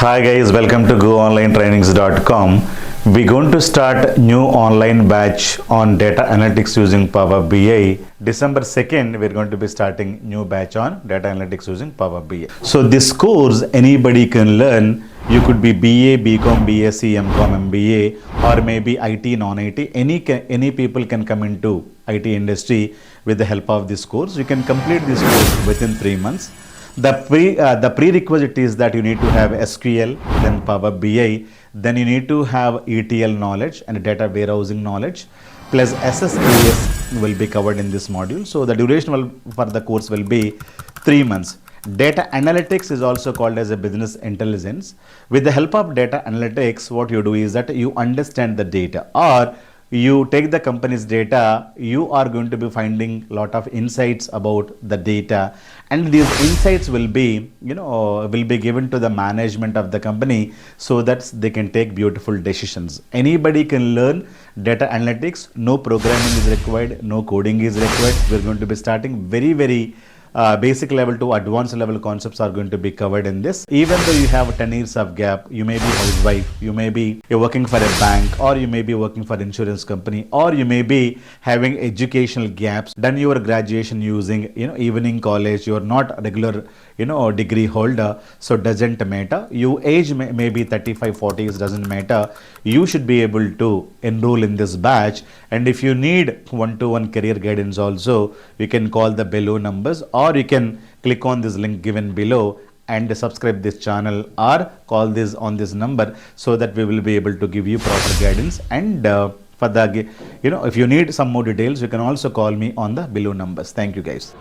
Hi guys, welcome to goonlinetrainings.com. We're going to start new online batch on data analytics using Power BI. December 2nd, we're going to be starting new batch on data analytics using Power BI. So this course anybody can learn. You could be BA, BCom, BSc, MCom, MBA, or maybe IT, non-IT. Any people can come into IT industry with the help of this course. You can complete this course within 3 months. The prerequisite is that you need to have SQL, then Power BI, then you need to have ETL knowledge and data warehousing knowledge, plus SSAS will be covered in this module. So the duration for the course will be 3 months. Data analytics is also called as a business intelligence. With the help of data analytics, what you do is that you understand the data, or you take the company's data, you are going to be finding a lot of insights about the data, and these insights will be given to the management of the company so that they can take beautiful decisions. Anybody can learn data analytics. No programming is required, no coding is required. We're going to be starting very basic level to advanced level concepts are going to be covered in this. Even though you have 10 years of gap, you may be housewife, you're working for a bank, or you may be working for insurance company, or you may be having educational gaps, done your graduation using evening college, you're not regular degree holder, so doesn't matter. Your age may be 35, 40s, doesn't matter. You should be able to enroll in this batch. And if you need one-to-one career guidance also, you can call the below numbers, or you can click on this link given below and subscribe this channel, or call this on this number, so that we will be able to give you proper guidance. And for the if you need some more details, you can also call me on the below numbers. Thank you guys.